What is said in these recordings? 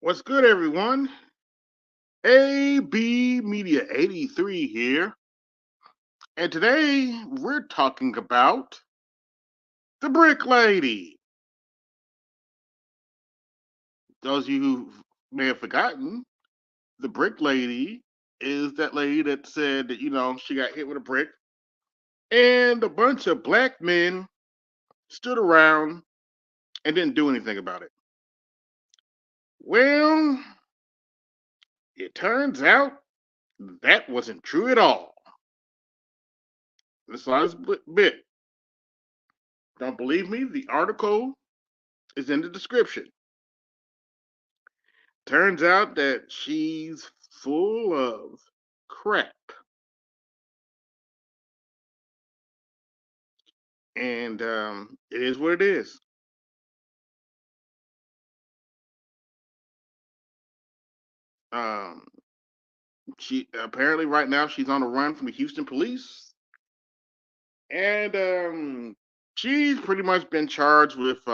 What's good, everyone? AB Media 83 here. And today we're talking about the Brick Lady. Those of you who may have forgotten, the Brick Lady is that lady that said that, she got hit with a brick and a bunch of black men stood around and didn't do anything about it. Well, it turns out that wasn't true at all. This last bit. Don't believe me? The article is in the description. Turns out that she's full of crap. And it is what it is. Um, she apparently right now she's on the run from the Houston police, and she's pretty much been charged with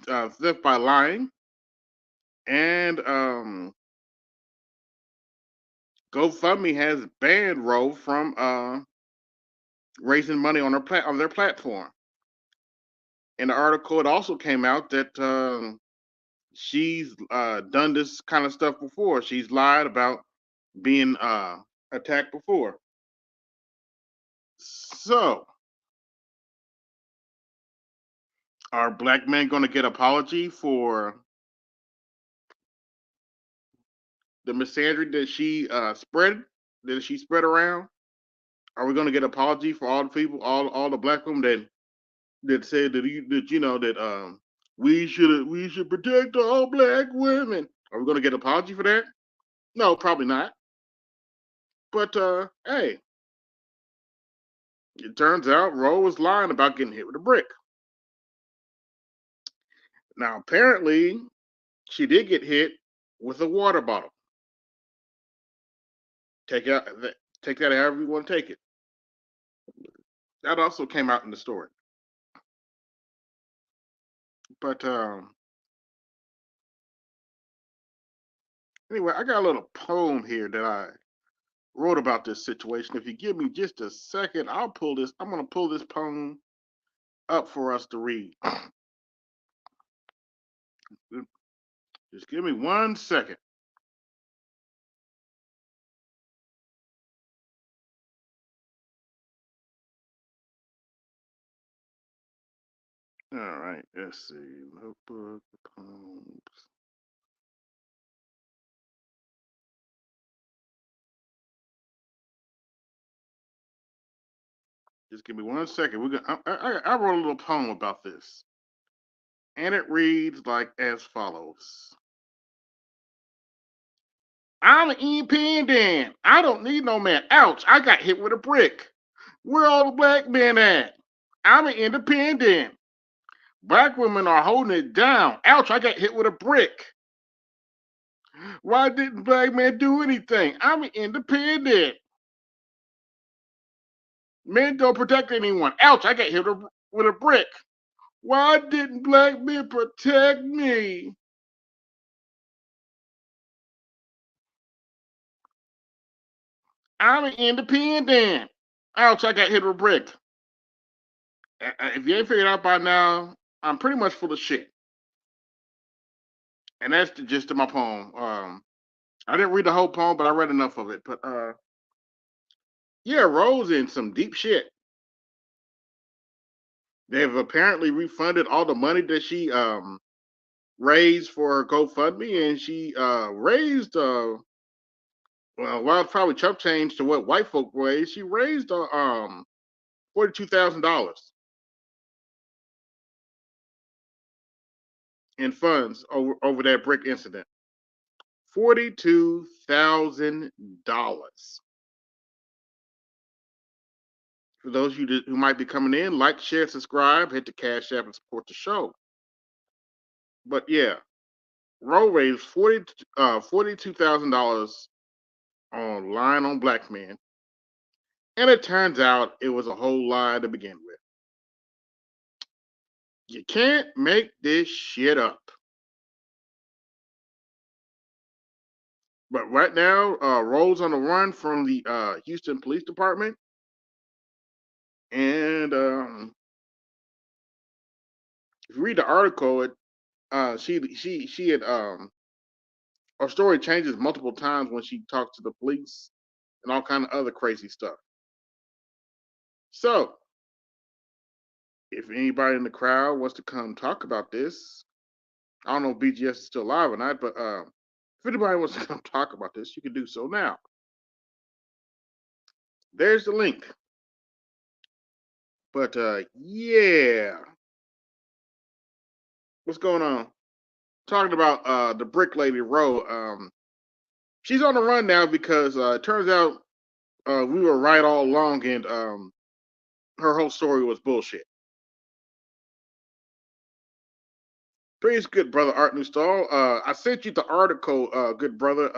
uh, theft by lying, and GoFundMe has banned Roe from raising money on on their platform. In the article, it also came out that she's done this kind of stuff before. She's lied about being attacked before. So, are black men going to get apology for the misandry that she spread around? Are we going to get apology for all the people, all the black women that said that we should protect all black women? Are we going to get apology for that? No, probably not. But hey, it turns out Roe was lying about getting hit with a brick. Now, apparently, she did get hit with a water bottle. Take out take that however you want to take it. That also came out in the story. But anyway, I got a little poem here that I wrote about this situation. If you give me just a second, I'll pull this. I'm going to pull this poem up for us to read. Just give me 1 second. All right, let's see. Notebook, poems. Just give me 1 second. I wrote a little poem about this, and it reads like as follows. I'm independent. I don't need no man. Ouch, I got hit with a brick. Where all the black men at? I'm an independent. Black women are holding it down. Ouch, I got hit with a brick. Why didn't black men do anything? I'm an independent. Men don't protect anyone. Ouch, I got hit with a brick. Why didn't black men protect me? I'm an independent. Ouch, I got hit with a brick. If you ain't figured out by now, I'm pretty much full of shit. And that's the gist of my poem. I didn't read the whole poem, but I read enough of it. But yeah, Rose in some deep shit. They've apparently refunded all the money that she raised for GoFundMe, and she raised well, it's probably chump change to what white folk raised. She raised $42,000 in funds over that brick incident. $42,000. For those of you who might be coming in, like, share, subscribe, hit the Cash App and support the show. But yeah, Roe raised $42,000 on lying on black men, and it turns out it was a whole lie to begin with. You can't make this shit up. But right now, Rose on the run from the Houston Police Department, and if you read the article, she had her story changes multiple times when she talks to the police and all kind of other crazy stuff. So, if anybody in the crowd wants to come talk about this, I don't know if BGS is still alive or not, but if anybody wants to come talk about this, you can do so now. There's the link. But yeah, what's going on? Talking about the Brick Lady Row. She's on the run now because it turns out we were right all along, and her whole story was bullshit. Praise good brother Art Newstall. I sent you the article, good brother.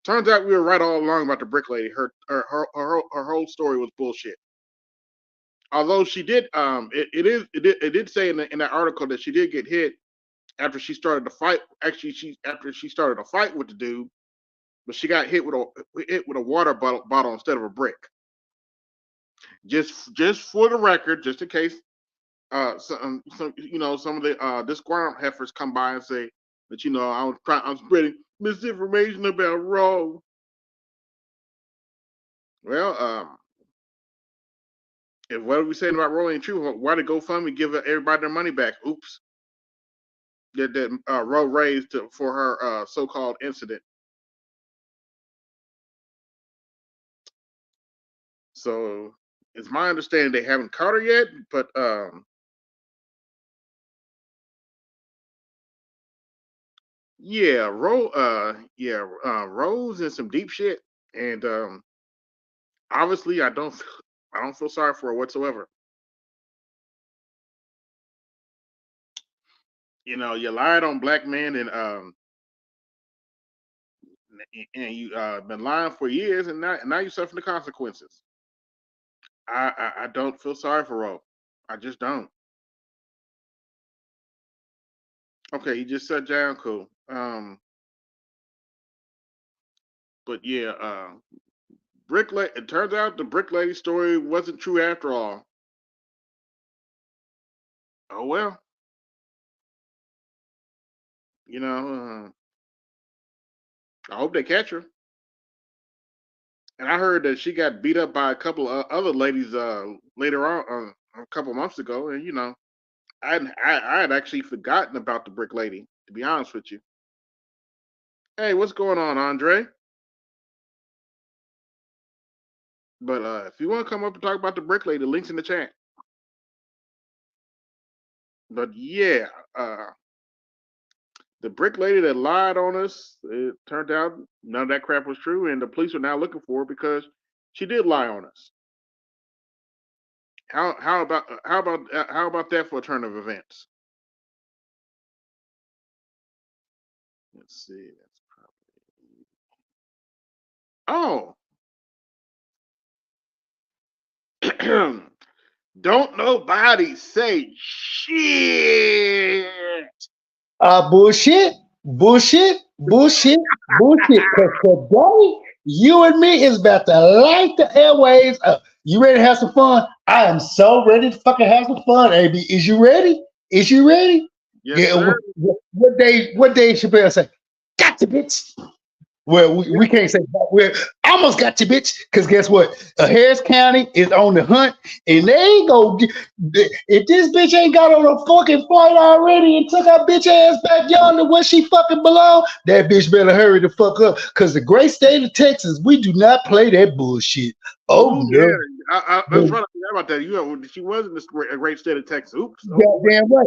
Turns out we were right all along about the Brick Lady. Her whole story was bullshit. Although she did, it did say in that article that she did get hit after she started to fight. Actually, after she started to fight with the dude, but she got hit with a water bottle instead of a brick. Just for the record, just in case some some of the disgruntled heifers come by and say that I'm spreading misinformation about Roe. Well, if what are we saying about Roe ain't true, why did GoFundMe give everybody their money back? Oops. That Roe raised for her so-called incident. So it's my understanding they haven't caught her yet, but yeah, Roe's in some deep shit, and obviously I don't feel sorry for her whatsoever. You lied on black men, and you been lying for years, and now you're suffering the consequences. I don't feel sorry for Roe. I just don't. Okay, you just sat down, cool. But yeah, it turns out the Brick Lady story wasn't true after all. Oh well. I hope they catch her. And I heard that she got beat up by a couple of other ladies later on, a couple months ago, and I had actually forgotten about the Brick Lady, to be honest with you. Hey, what's going on, Andre? But if you want to come up and talk about the Brick Lady, the link's in the chat. But yeah, the Brick Lady that lied on us, it turned out none of that crap was true, and the police are now looking for her because she did lie on us. How about that for a turn of events? Let's see. That's probably. Oh. Don't nobody say shit. Bullshit. Because today, you and me is about to light the airwaves up. You ready to have some fun? I am so ready to fucking have some fun, AB. Is you ready? Yes, sir. What day Chappelle say? Got you, bitch. Well, we can't say that. We almost got you, bitch. Because guess what? Harris County is on the hunt, and they ain't gonna if this bitch ain't got on a fucking flight already and took her bitch ass back yonder where she fucking belong, that bitch better hurry the fuck up. Because the great state of Texas, we do not play that bullshit. Oh no. Yeah. I was trying to forget about that. She was in a great state of Texas. Oops. Goddamn right.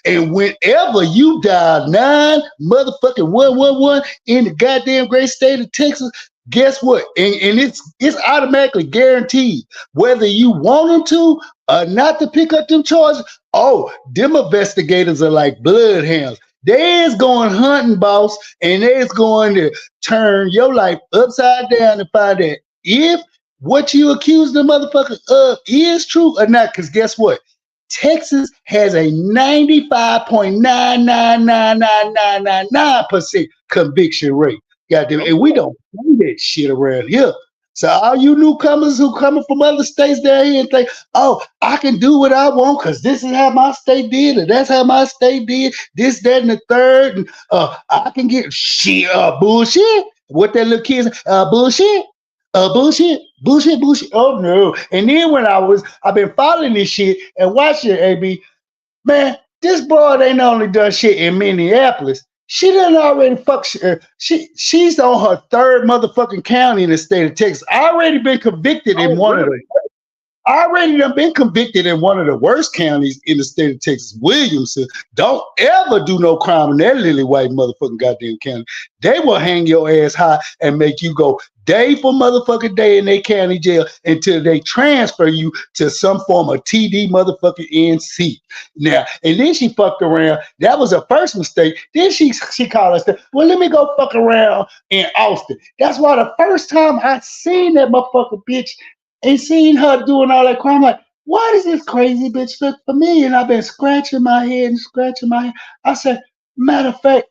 And whenever you dial 9 motherfucking 111 in the goddamn great state of Texas, guess what? And it's automatically guaranteed whether you want them to or not to pick up them charges. Oh, them investigators are like bloodhounds. They is going hunting, boss, and they is going to turn your life upside down and find out if what you accuse the motherfucker of is true or not. Because guess what? Texas has a 95.9999999% conviction rate. Goddamn, and we don't do that shit around here. So all you newcomers who coming from other states down here and think, oh, I can do what I want because this is how my state did, and that's how my state did, this, that, and the third, and I can get shit, bullshit. What that little kid bullshit. Bullshit. Oh no. And then when I've been following this shit and watching it, AB, man, this broad ain't only done shit in Minneapolis. She done already she's on her third motherfucking county in the state of Texas. Already been convicted in one of the already done been convicted in one of the worst counties in the state of Texas, Williamson. Don't ever do no crime in that lily white motherfucking goddamn county. They will hang your ass high and make you go day for motherfucking day in their county jail until they transfer you to some form of TD motherfucking NC. Now, and then she fucked around. That was her first mistake. Then she called us, well, let me go fuck around in Austin. That's why the first time I seen that motherfucking bitch and seeing her doing all that crime, I'm like, why does this crazy bitch look familiar? And I've been scratching my head. I said, matter of fact,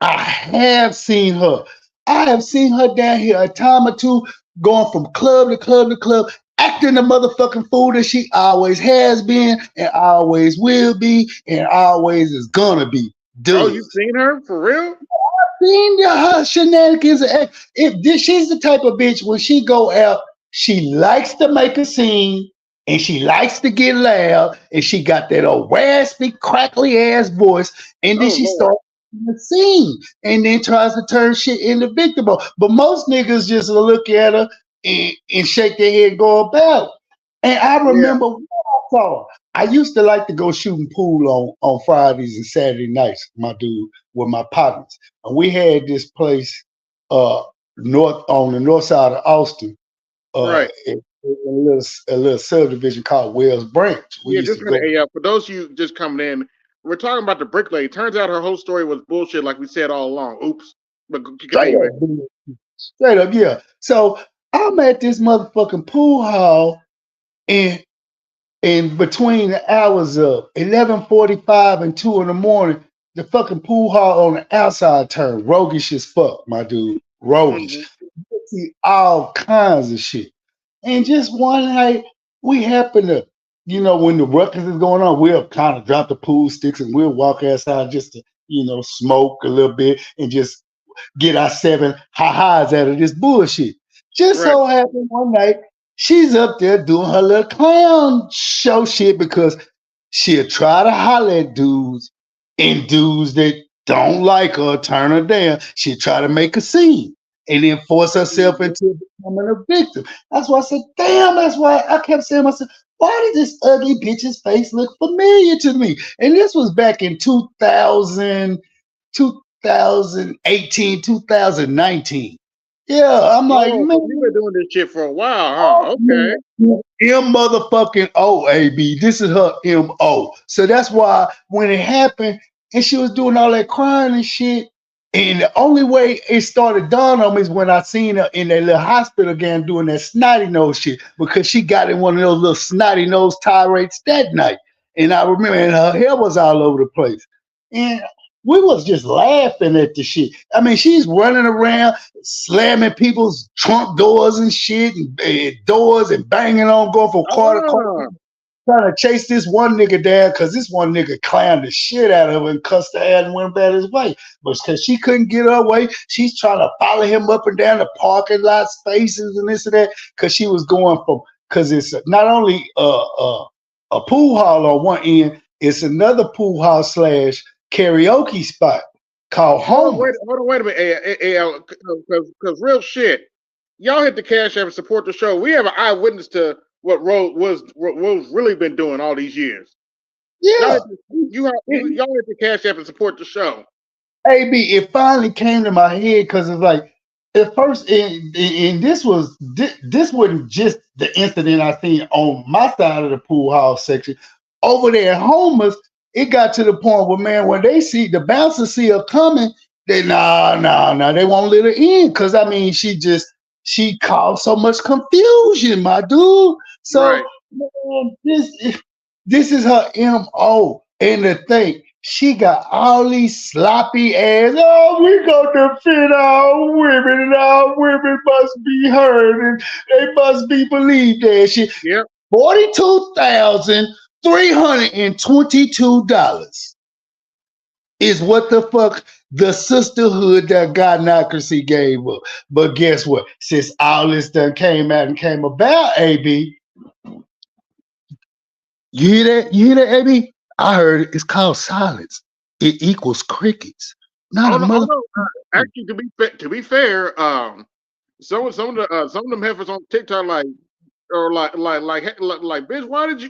I have seen her. I have seen her down here a time or two, going from club to club to club, acting the motherfucking fool that she always has been and always will be and always is gonna be. Dude. Oh, you seen her for real? I've seen her shenanigans. She's the type of bitch when she go out, she likes to make a scene and she likes to get loud and she got that old raspy, crackly ass voice, and then she starts the scene and then tries to turn shit into victim. But most niggas just look at her and shake their head and go about it. And I remember what I saw. I used to like to go shooting pool on Fridays and Saturday nights, my dude, with my partners. And we had this place on the north side of Austin. Right. A little subdivision called Wells Branch. For those of you just coming in, we're talking about the brick lady. Turns out her whole story was bullshit, like we said all along. Oops. But straight up, yeah. So I'm at this motherfucking pool hall, and between the hours of 11:45 and 2 in the morning, the fucking pool hall on the outside turned roguish as fuck, my dude. Roguish. You see all kinds of shit. And just one night, we happened to, when the ruckus is going on, we'll kind of drop the pool sticks and we'll walk outside just to, smoke a little bit and just get our 7 ha-has out of this bullshit. Just so happened one night, she's up there doing her little clown show shit because she'll try to holler at dudes, and dudes that don't like her, turn her down. She'll try to make a scene and then force herself into becoming a victim. That's why I said, damn, that's why I kept saying to myself, why does this ugly bitch's face look familiar to me? And this was back in 2018, 2019. Yeah, I'm like, man, you been doing this shit for a while, huh? Okay. M motherfucking O, AB. This is her M.O. So that's why when it happened and she was doing all that crying and shit, and the only way it started dawning on me is when I seen her in that little hospital again doing that snotty nose shit, because she got in one of those little snotty nose tirades that night. And I remember, and her hair was all over the place. And we was just laughing at the shit. I mean, she's running around, slamming people's trunk doors and shit, and doors and banging on, going from car to car, trying to chase this one nigga down because this one nigga clowned the shit out of her and cussed her out and went about his way. But because she couldn't get her way, she's trying to follow him up and down the parking lot spaces and this and that, because she was going from, because it's not only a pool hall on one end, it's another pool hall / karaoke spot called Home. Wait a minute, because real shit, y'all hit the Cash App and support the show. We have an eyewitness to what Rose really been doing all these years. Yeah, y'all hit the Cash App and support the show. AB, it finally came to my head because it's like at first, and this wasn't just the incident I seen on my side of the pool hall section. Over there at Homer's, it got to the point where, man, when they see the bouncers see her coming, they they won't let her in, because I mean she caused so much confusion, my dude. So man, This is her MO. And the thing, she got all these sloppy ass. Oh, we gonna defend our women, and our women must be heard, and they must be believed. That shit. Yep. $42,322 is what the fuck the sisterhood that Godnocracy gave up. But guess what? Since all this done came out and came about, AB, you hear that? You hear that, AB? I heard it. It's called silence. It equals crickets. Not a mother. Actually, to be fair, some of them heifers on TikTok like bitch, why'd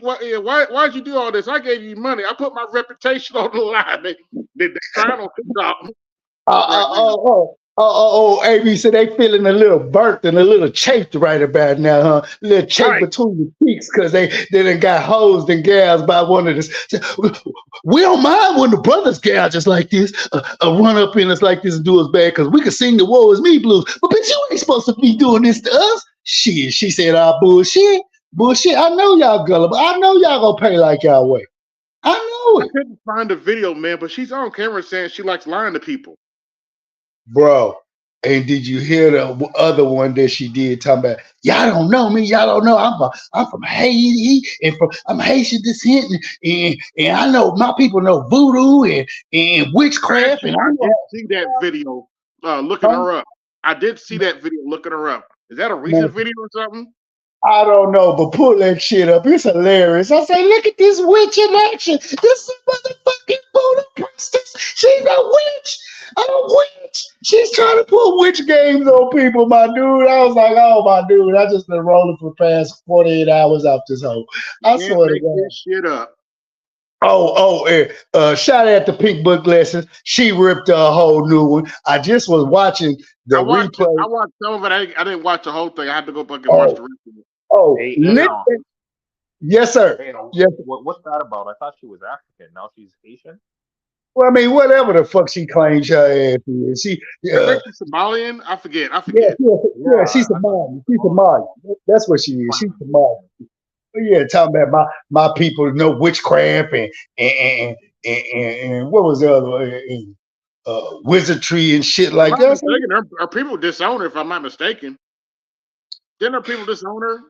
you do all this? I gave you money. I put my reputation on the line. They trying on TikTok. AB, so they feeling a little burnt and a little chafed right about now, huh? A little chafed between the cheeks because they done got hosed and gouged by one of this. We don't mind when the brothers gouge us like this, run up in us like this and do us bad because we can sing the Woe Is Me blues. But bitch, you ain't supposed to be doing this to us. Shit, she said, bullshit. I know y'all gullible. I know y'all gonna pay like y'all way. I know it. I couldn't find the video, man, but she's on camera saying she likes lying to people. Bro, and did you hear the other one that she did talking about? Y'all don't know me. Y'all don't know. I'm from Haiti and I'm Haitian descent, and I know my people know voodoo and witchcraft. And I did see that video. Looking her up. I did see that video. Looking her up. Is that a recent video or something? I don't know, but pull that shit up. It's hilarious. I say, look at this witch in action. This is motherfucking Buddha priestess. She's a witch. A witch. She's trying to put witch games on people, my dude. I was like, oh, my dude, I just been rolling for the past 48 hours off this hole. I swear to God. This shit up. Shout out to Pink Book Lessons. She ripped a whole new one. I just was watching the replay. I watched some of it. I didn't watch the whole thing. I had to go back and watch the rest of it. Yes, sir. Yes. What's that about? I thought she was African. Now she's Haitian. Well, I mean, whatever the fuck she claims her ass is. She's Somalian? I forget. Yeah, she's Somalian. She's Somalian. That's what she is. She's Somalian. Yeah, talking about my people know witchcraft and what was the other one? Wizardry and shit like that. Are people disown her, if I'm not mistaken? Didn't her people disown her?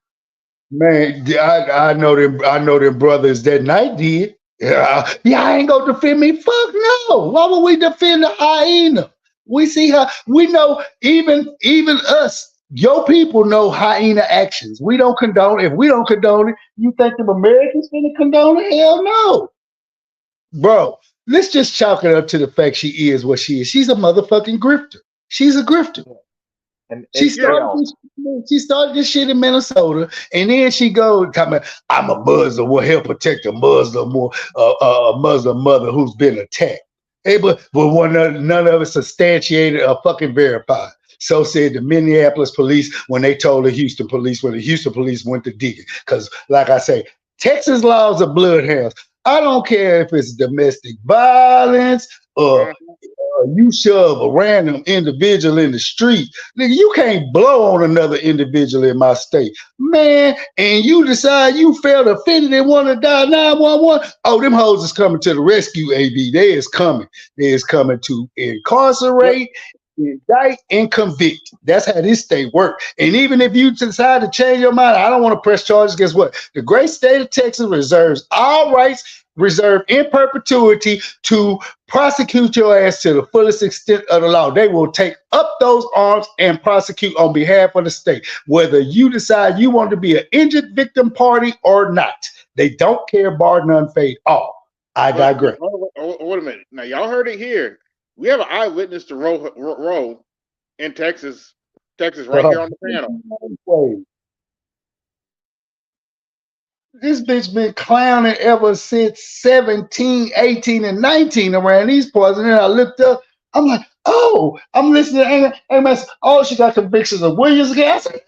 Man, I know them brothers that night did. Yeah, I ain't gonna defend me. Fuck no. Why would we defend the hyena? We see her. We know even us. Your people know hyena actions. We don't condone it. If we don't condone it, you think them Americans gonna condone it? Hell no. Bro, let's just chalk it up to the fact she is what she is. She's a motherfucking grifter. She's a grifter. And she started this shit in Minnesota, and then she goes talking about, I'm a Muslim, will help protect a Muslim or a Muslim mother who's been attacked. Hey, but none of it substantiated or fucking verified. So said the Minneapolis police when they told the Houston police when the Houston police went to dig it. Because, like I say, Texas laws are bloodhounds. I don't care if it's domestic violence or you shove a random individual in the street. Nigga, you can't blow on another individual in my state. Man, and you decide you felt offended and want to dial 911. Oh, them hoes is coming to the rescue, AB. They is coming. They is coming to incarcerate, indict, and convict. That's how this state works. And even if you decide to change your mind, I don't want to press charges. Guess what? The great state of Texas reserves all rights, reserved in perpetuity, to prosecute your ass to the fullest extent of the law. They will take up those arms and prosecute on behalf of the state, whether you decide you want to be an injured victim party or not. They don't care, bar none, fade all. I digress. Wait a minute. Now, y'all heard it here. We have an eyewitness to Roe in Texas, right here on the panel. This bitch been clowning ever since 17, 18, and 19 around these parts. And then I looked up, I'm like, oh, I'm listening to AMS. Oh, she got convictions of Williams again. I said,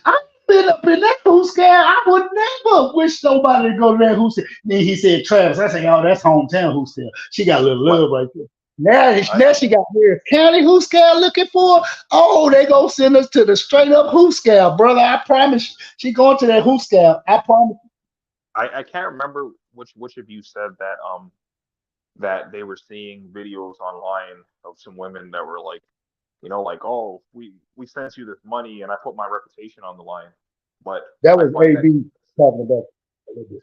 I've been up in that who's scared. I would never wish somebody to go to that who's scared. Then he said, Travis. I said, oh, that's hometown who's scared. She got a little love right there. Now she got Harris County who scale looking for. Oh, they go send us to the straight up who scale, brother. I promise you. She going to that who scale. I promise. I can't remember which of you said that they were seeing videos online of some women that were like, like, oh, we sent you this money and I put my reputation on the line. But That I was find that AB talking about.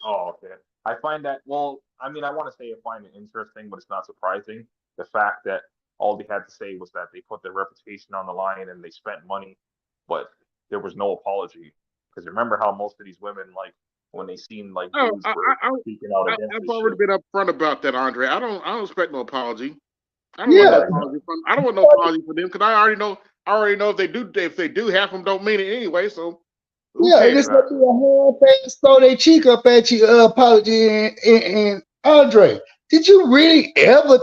okay. I find that well, I mean I want to say I find it interesting, but it's not surprising. The fact that all they had to say was that they put their reputation on the line and they spent money, but there was no apology. Because remember how most of these women, like when they seen like Oh, dudes were speaking out against I've this already shit. been upfront about that, Andre. I don't expect no apology. I don't want no Yeah, apology from. I don't want no apology for them because I already know. I already know if they do, half of them don't mean it anyway. So who yeah, and it's cares? gonna be Exactly. a whole fast throw their cheek up at you, apology and Andre. Did you really ever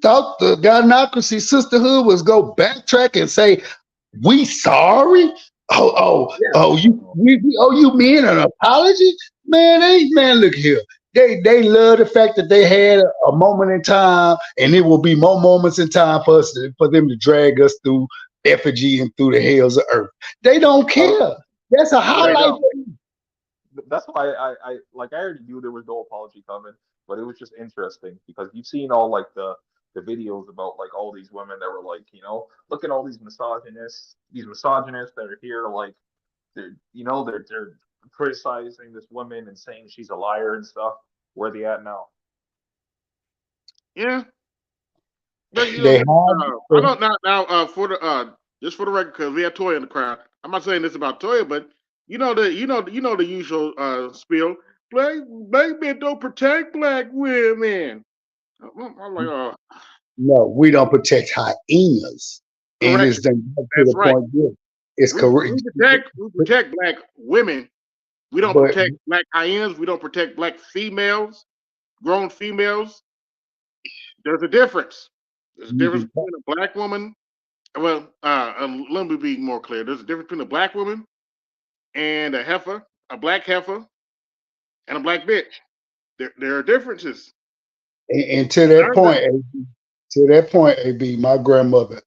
thought the gynocracy sisterhood was go backtrack and say we sorry? Yeah. We owe you men an apology? Man, look here. They love the fact that they had a moment in time, and it will be more moments in time for them to drag us through effigy and through the hells of earth. They don't care. That's a Right. highlight. That's why I like I already knew there was no apology coming, but it was just interesting because you've seen all like the videos about like all these women that were like, look at all these misogynists that are here like they're criticizing this woman and saying she's a liar and stuff. Where they at now? Yeah, but They I have don't now for the just for the record because we have Toya in the crowd. I'm not saying this about Toya, but the usual spiel. Black men don't protect black women. I'm like, no, we don't protect hyenas. And it's correction. to That's the right. point here. It's We correct. protect black women. We don't But protect black hyenas. We don't protect black females, grown females. There's a difference. There's a difference between a black woman. Well, let me be more clear. There's a difference between a black woman and a heifer, a black heifer, and a black bitch. There are differences. and to I that learned that. point, AB, my grandmother,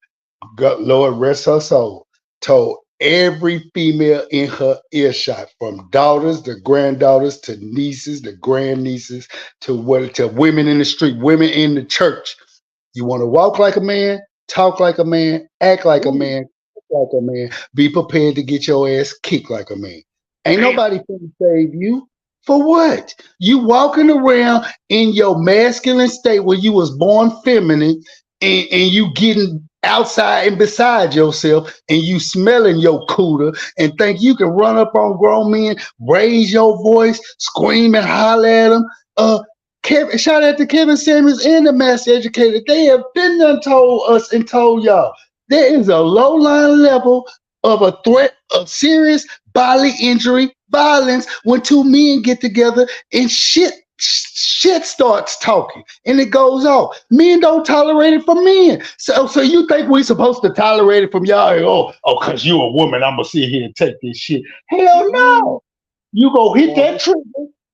God, Lord rest her soul, told every female in her earshot, from daughters to granddaughters to nieces to grandnieces to women in the street, women in the church. You want to walk like a man, talk like a man, act like a Ooh, man, like a man. Be prepared to get your ass kicked like a man. Ain't damn. nobody finna save you. For what? You walking around in your masculine state where you was born feminine and you getting outside and beside yourself and you smelling your cooter and think you can run up on grown men, raise your voice, scream and holler at them. Shout out to Kevin Samuels and the Master Educator. They have been done told us and told y'all there is a low line level of a threat of serious bodily injury, violence when two men get together and shit starts talking and it goes off. Men don't tolerate it from men. So you think we supposed to tolerate it from y'all? Cause you a woman, I'm gonna sit here and take this shit. Hell Mm-mm. no. You go hit Well, that trigger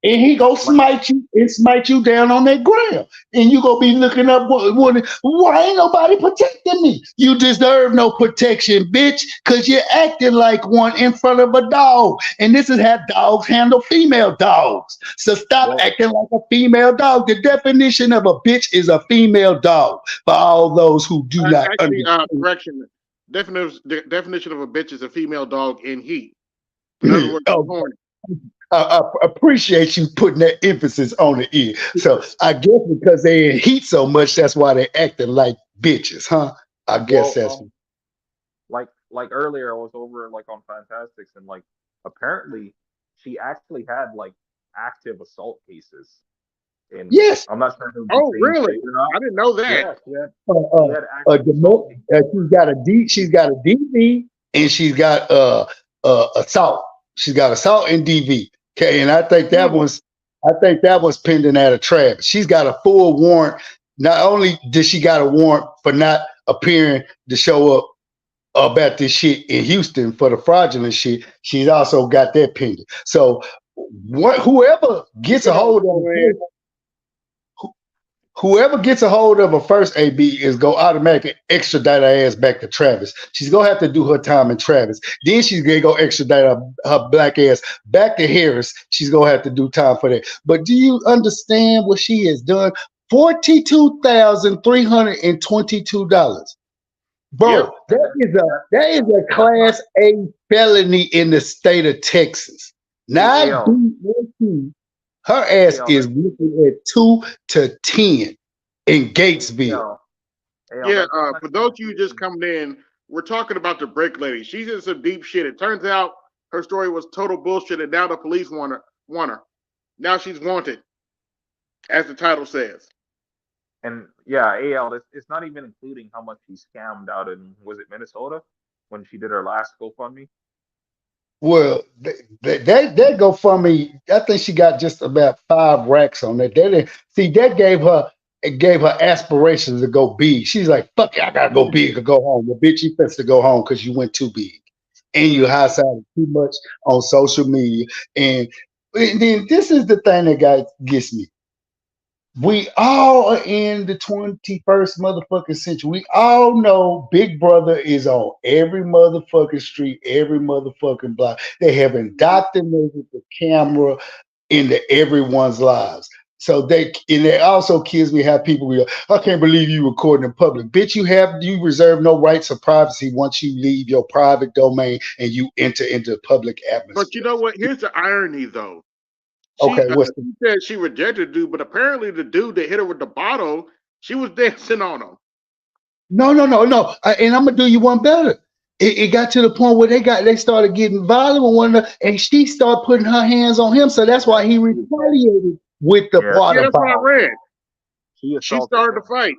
and he go like smite you down on that ground. And you gonna be looking up, why ain't nobody protecting me? You deserve no protection, bitch, because you're acting like one in front of a dog. And this is how dogs handle female dogs. So stop well, acting like a female dog. The definition of a bitch is a female dog for all those who do not Actually, understand. correction. Definition of a bitch is a female dog in heat. In other words, she's Oh, horny. I appreciate you putting that emphasis on the E. So I guess because they in heat so much, that's why they acting like bitches, huh? I guess well, that's like earlier, I was over like on Fantastics, and like apparently she actually had like active assault cases. And yes. I'm not sure if it was the Oh, same really? state or not. I didn't know that. Yeah, she Uh, had active assault cases. she's got a DV and she's got assault. She's got assault and DV. Okay, and I think Hmm. that was pending at a trap. She's got a full warrant. Not only did she got a warrant for not appearing to show up about this shit in Houston for the fraudulent shit, she's also got that pending. So whoever gets a Good old hold of the man. case, whoever gets a hold of her first, AB, is go automatically extradite her ass back to Travis. She's gonna have to do her time in Travis. Then she's gonna go extradite her black ass back to Harris. She's gonna have to do time for that. But do you understand what she has done? $42,322. Bro, Yep. that is a class A felony in the state of Texas. Not BLT. Her ass is looking at 2 to 10 in Gatesville. Yeah, for those of you just coming in, we're talking about the brick lady. She's in some deep shit. It turns out her story was total bullshit, and now the police want her. Now she's wanted, as the title says. And yeah, AL, it's not even including how much she scammed out in, was it Minnesota, when she did her last GoFundMe? Well, that GoFundMe, I think she got just about 5 racks on that. That gave her aspirations to go big. She's like, fuck it, I gotta go big or go home. Well, bitch, you fits to go home because you went too big. And you high-sided too much on social media. And then this is the thing that gets me. We all are in the 21st motherfucking century. We all know Big Brother is on every motherfucking street, every motherfucking block. They have indoctrinated the camera into everyone's lives. So it also kills me how people go, I can't believe you recording in public. Bitch, you reserve no rights of privacy once you leave your private domain and you enter into public atmosphere. But you know what? Here's the irony, though. She said she rejected the dude, but apparently the dude that hit her with the bottle, she was dancing on him. No. And I'm gonna do you one better. It got to the point where they started getting violent with one another, and she started putting her hands on him. So that's why he retaliated with the water that's what I read. She started the fight.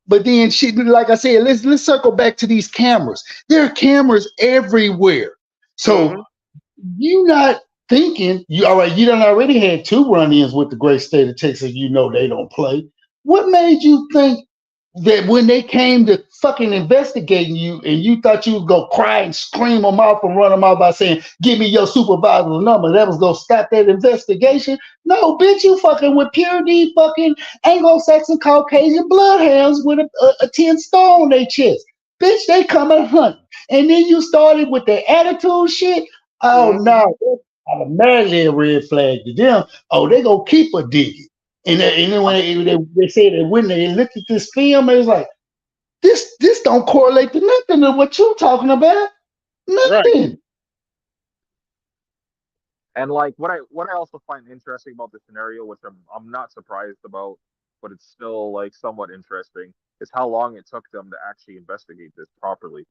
But then she, like I said, let's circle back to these cameras. There are cameras everywhere. So you not thinking you done already had 2 run-ins with the great state of Texas. You know they don't play. What made you think that when they came to fucking investigating you and you thought you was gonna cry and scream them off and run them out by saying, give me your supervisor's number, that was gonna stop that investigation? No, bitch, you fucking with pure D fucking Anglo-Saxon Caucasian bloodhounds with a 10 star on their chest. Bitch, they coming hunting. And then you started with the attitude shit. Oh no, automatically a red flag to them. Oh, they gonna keep a digging. And then when they said that when they looked at this film, it was like, this don't correlate to nothing to what you're talking about. Nothing. Right. And like what I also find interesting about this scenario, which I'm not surprised about, but it's still like somewhat interesting, is how long it took them to actually investigate this properly.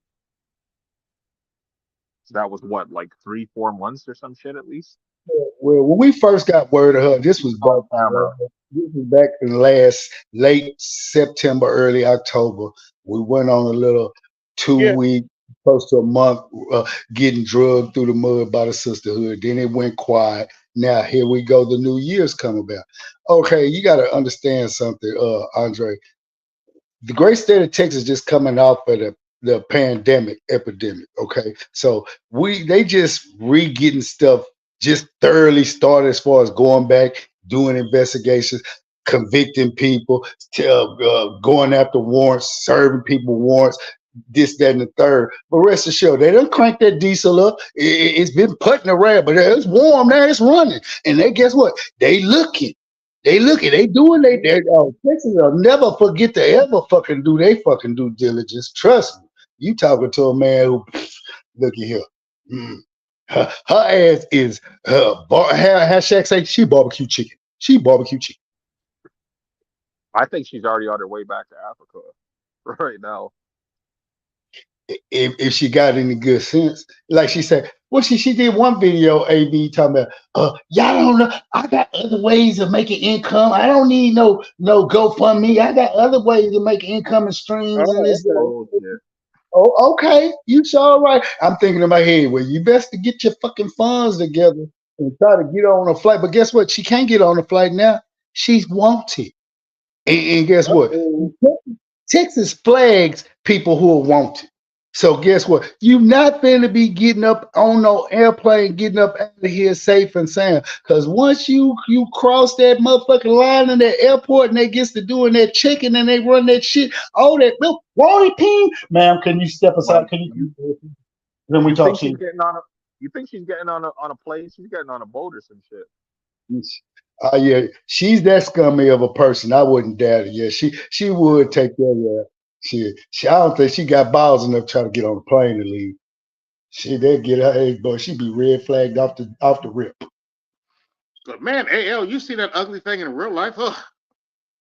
So that was what, like 3-4 months or some shit at least? Well, when we first got word of her, this was back in late September, early October. We went on a little 2-week, close to a month, getting drugged through the mud by the sisterhood. Then it went quiet. Now here we go. The New Year's come about. Okay, you got to understand something, Andre. The great state of Texas just coming off of the pandemic epidemic. Okay, so they just getting stuff just thoroughly started as far as going back, doing investigations, convicting people, going after warrants, serving people warrants, this, that, and the third. But rest assured, they done crank that diesel up. It's been putting around, but it's warm now, it's running. And guess what? They looking. They doing Texas will never forget to ever fucking do they fucking due diligence. Trust me. You talking to a man who, look at here. Her ass is how Shaq say she barbecue chicken. She barbecue chicken. I think she's already on her way back to Africa right now. If she got any good sense, like she said, well, she did one video, AB, talking about, y'all don't know, I got other ways of making income. I don't need no GoFundMe. I got other ways of making income and streams and this. Oh, okay. You sure right. I'm thinking in my head, well, you best to get your fucking funds together and try to get on a flight. But guess what? She can't get on a flight now. She's wanted. And guess what? Texas flags people who are wanted. So guess what? You not finna be getting up on no airplane, getting up out of here safe and sound. Cause once you cross that motherfucking line in that airport and they gets to doing that checking and they run that shit, all that Wally Ping, ma'am, can you step Like aside? Can you then we you talk think she's shit? getting on a you think she's getting on a plane? She's getting on a boat or some shit. Yeah, she's that scummy of a person. I wouldn't doubt it. Yeah, she would take that. Yeah, she I don't think she got balls enough to try to get on a plane to leave. She did get her age, boy. She'd be red flagged off the rip. But man, AL, you see that ugly thing in real life? Ugh.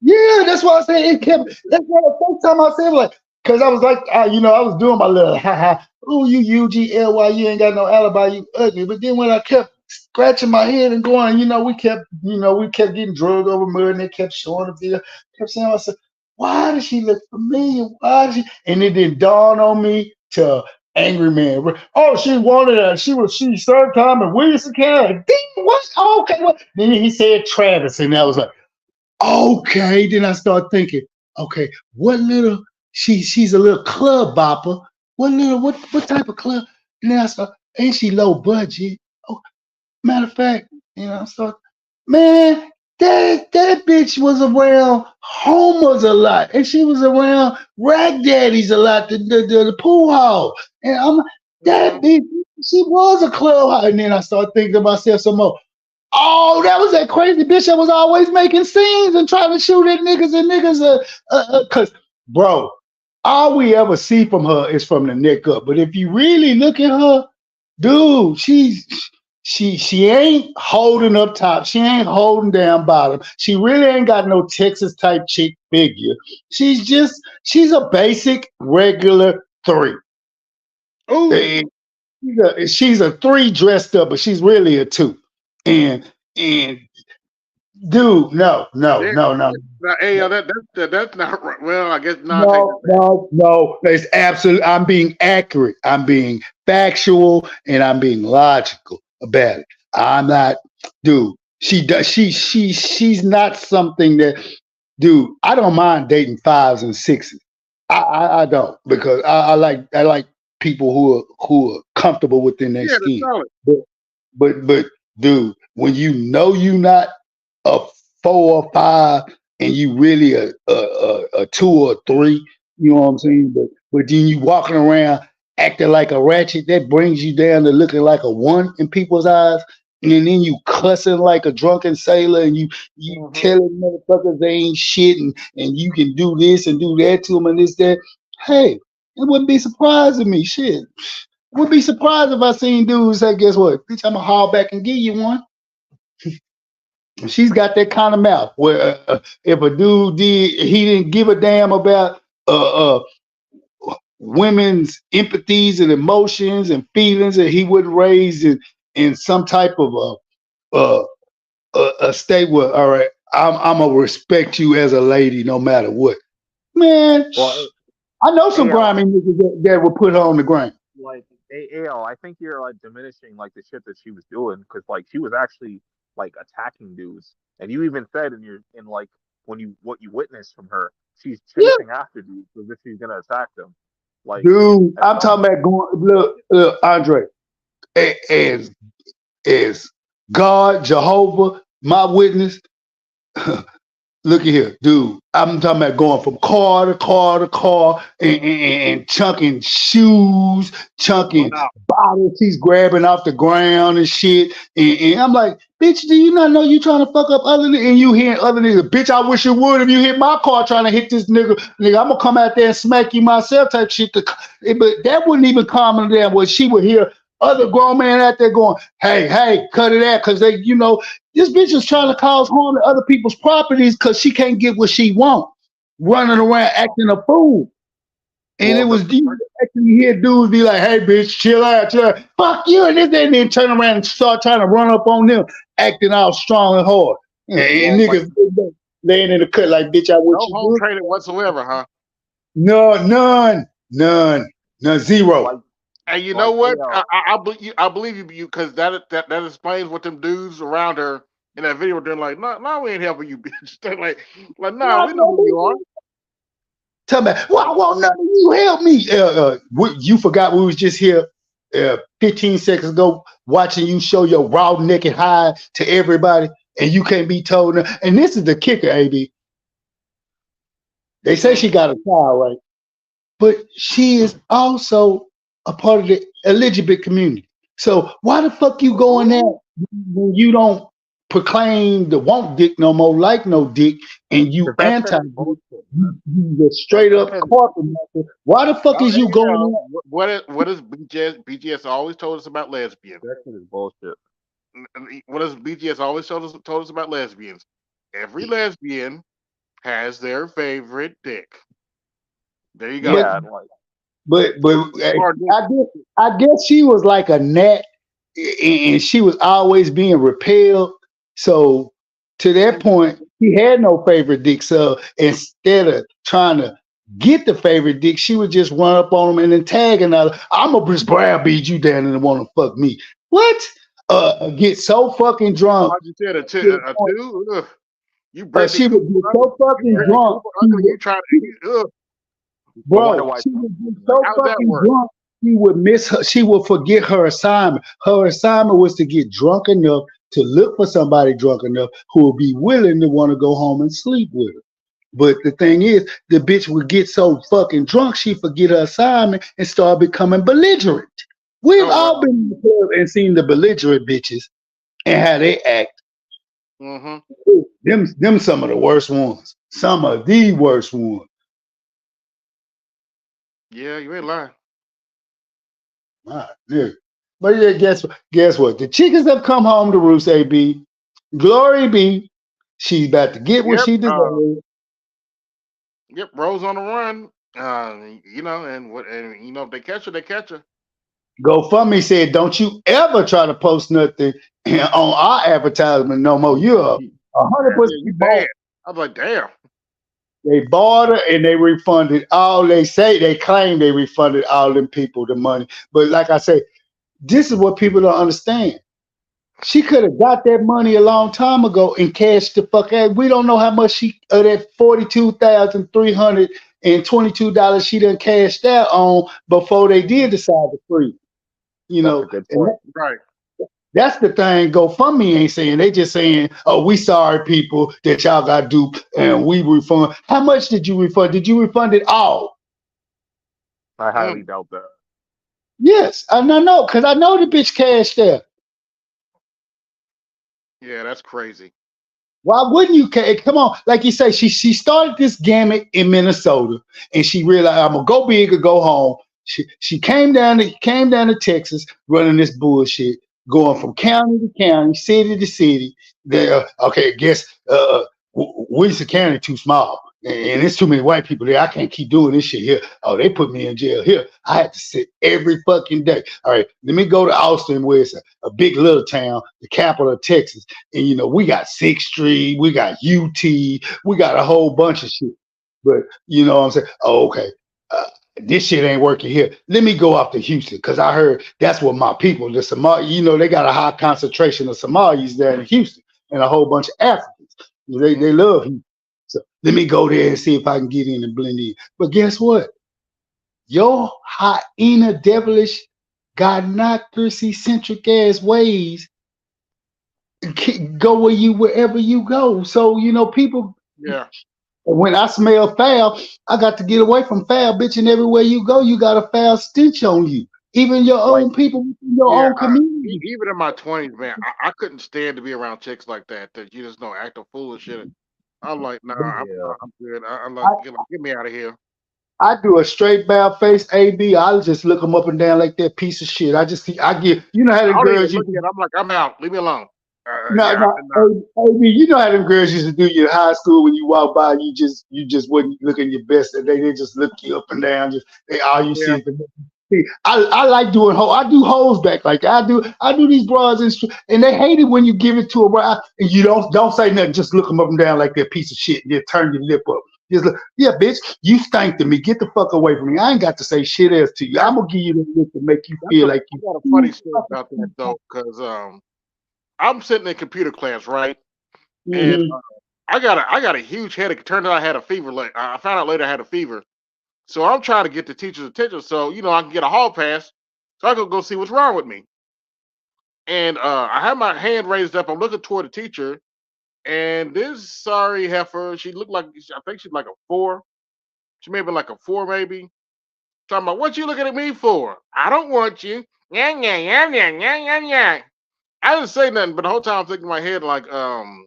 Yeah, that's why I say it kept. That's why the first time I said like, cause I was like, I was doing my little ha ha. Oh, you UGLY, you ain't got no alibi, you ugly. But then when I kept scratching my head and going, we kept getting drugged over mud, and they kept showing the video. Kept saying, I said, why does she look familiar? Why does she? And it didn't dawn on me till Angry Man. Oh, she wanted her. She served time in Williamson County. Damn, what? Oh, okay, what? Then he said Travis, and I was like. Okay, then I start thinking, okay, what little she's a little club bopper. What type of club? And then I start, ain't she low budget? Oh, matter of fact, I start, man, that bitch was around homers a lot, and she was around rag daddies a lot, the pool hall, and I'm like, that Mhm. bitch, she was a club, and then I start thinking to myself some more. Oh, that was that crazy bitch that was always making scenes and trying to shoot at niggas and niggas. Cause, bro, all we ever see from her is from the neck up. But if you really look at her, dude, she ain't holding up top. She ain't holding down bottom. She really ain't got no Texas type chick figure. She's a basic regular three. Ooh, And she's a three dressed up, but she's really a two. And dude, no, no, yeah. no, no, Now, AL, that's not right. Well, I guess no, I take no, that back. no, no. It's absolute. I'm being accurate. I'm being factual, and I'm being logical about it. I'm not, dude. She does. She's not something that, dude. I don't mind dating fives and sixes. I don't because I like people who are comfortable within their Yeah, that's skin. solid. But but dude, when you not a 4 or 5 and you really a 2 or 3, you know what I'm saying? But then you walking around acting like a ratchet, that brings you down to looking like a 1 in people's eyes. And then you cussing like a drunken sailor, and you Hmm. telling motherfuckers they ain't shit, and you can do this and do that to them and this that. Hey, it wouldn't be surprising me. Shit, would be surprised if I seen dudes say, "Guess what, bitch? I'm gonna haul back and give you one." She's got that kind of mouth where if a dude he didn't give a damn about women's empathies and emotions and feelings, and he wasn't raised in some type of uh, a state where, all right, I'm gonna respect you as a lady no matter what. Man, Well, I know some AL, grimy niggas that would put her on the ground. like AL, I think you're like diminishing like the shit that she was doing because like she was actually like attacking dudes, and you even said in like when you what you witnessed from her, she's Yeah, chasing after dudes as if she's gonna attack them. Like dude, at I'm some talking about going. Look, Andre, as as God, Jehovah, my witness. Look at here, dude. I'm talking about going from car to car to car and chunking shoes, chunking Wow. bottles he's grabbing off the ground and shit. And I'm like, bitch, do you not know you trying to fuck up other niggas? And you hearing other niggas, bitch, I wish you would if you hit my car trying to hit this nigga. Nigga, I'm gonna come out there and smack you myself type shit. But that wouldn't even calm her down what she would hear other grown man out there going, hey, cut it out, because this bitch is trying to cause harm to other people's properties because she can't get what she wants, running around acting a fool. And it well, was the you actually hear dudes be like, "Hey, bitch, chill out, fuck you," and then turn around and start trying to run up on them, acting all strong and hard. And well like niggas laying in the cut like, "Bitch, I wish No you home would." training whatsoever, huh? No, none, zero. like And you know like what? AL. I believe you because that explains what them dudes around her in that video. They're like, no, we ain't helping you, bitch. They're like, no, Not we know no who you are. Tell me, why won't none of you help me? You forgot we was just here 15 seconds ago watching you show your raw naked hide to everybody, and you can't be told. And this is the kicker, AB. They say she got a child, right? But she is also a part of the LGBT community. So why the fuck you going there when you don't proclaim the want dick no more, like no dick, and you That anti shit is bullshit. you the straight up That shit- corporate method. Why the fuck is you going there? What is BGS always told us about lesbians? That shit is bullshit. What has BGS always told us about lesbians? Every lesbian has their favorite dick. There you go. Yeah, like But Or dick. I guess she was like a gnat, and she was always being repelled. So to that point, he had no favorite dick. So instead of trying to get the favorite dick, she would just run up on him and then tag another. I'm gonna just browbeat you down and want to fuck me. What? Get so fucking drunk. Like you said, a two. Ugh. You break She would get so fucking Bradley drunk. Cooper ugly, you try to. wonder Bro, why- she would get so How's that fucking work? drunk, she would miss her. She would forget her assignment. Her assignment was to get drunk enough to look for somebody drunk enough who would be willing to want to go home and sleep with her. But the thing is, the bitch would get so fucking drunk, she forget her assignment and start becoming belligerent. We've all been in the club and seen the belligerent bitches and how they act. Mm-hmm. Them some of the worst ones. Some of the worst ones. Yeah, you ain't lying. Yeah. But yeah, guess what? The chickens have come home to roost, AB. Glory be. She's about to get what Yep, she deserves. Yep, Rose on the run. You know, and if they catch her, they catch her. GoFundMe said, don't you ever try to post nothing on our advertisement no more. You're 100% You bought. bad. I was like, damn. They bought her and they refunded all. They claim they refunded all them people the money. But like I say, this is what people don't understand. She could have got that money a long time ago and cashed the fuck out. We don't know how much she of that $42,322 she done cashed out on before they did decide to free. You That's know, a good and point. Right. that's the thing. GoFundMe ain't saying. They just saying, "Oh, we sorry people that y'all got duped and we refund." How much did you refund? Did you refund it all? I highly doubt that. Yes, I know because I know the bitch cashed out. Yeah, that's crazy. Why wouldn't you? Come on, like you say, she started this gamut in Minnesota, and she realized I'm gonna go big or go home. She came down to Texas running this bullshit, going from county to county, city to city. There, okay, guess Winston County too small, and there's too many white people there. I can't keep doing this shit here. Oh, they put me in jail here. I had to sit every fucking day. All right, let me go to Austin, where it's a big little town, the capital of Texas. And you know, we got 6th Street, we got UT, we got a whole bunch of shit. But you know what I'm saying? Oh, okay. This shit ain't working here. Let me go up to Houston because I heard that's what my people, the Somali, you know, they got a high concentration of Somalis there in Houston and a whole bunch of Africans. They love Houston. So let me go there and see if I can get in and blend in. But guess what? Your hyena devilish, gynocracy centric ass ways go wherever you go. So you know, people. Yeah. When I smell foul, I got to get away from foul, bitch. And everywhere you go, you got a foul stench on you. Even your own people, your own community. Even in my 20s, man, I couldn't stand to be around chicks like that you just know act a fool and shit. I'm like, nah, I'm good. I'm like, get me out of here. I do a straight bow face, AB. I'll just look them up and down like that piece of shit. I get, you know how the girls I'm like, I'm out. Leave me alone. AB, you know how them girls used to do you in high school when you walk by, you just wouldn't looking your best, and they just look you up and down. Just all you see is the. See, I like doing I do hoes back like that. I do these bras and they hate it when you give it to a bra and you don't say nothing. Just look them up and down like that piece of shit and then turn your lip up. Just look, yeah, bitch, you stank to me. Get the fuck away from me. I ain't got to say shit else to you. I'm gonna give you the lip to make you feel like you. Got a funny story about that though, because I'm sitting in computer class, right? And I got a huge headache. It turned out I had a fever. Like I found out later I had a fever. So I'm trying to get the teacher's attention so I can get a hall pass so I can go see what's wrong with me. And I have my hand raised up. I'm looking toward the teacher, and this sorry heifer, she looked like I think she's like a 4. She may have been like a 4, maybe. Talking about what you looking at me for? I don't want you. Yeah, yeah, yeah, yeah, yeah, yeah, yeah. I didn't say nothing, but the whole time I'm thinking in my head like, I'm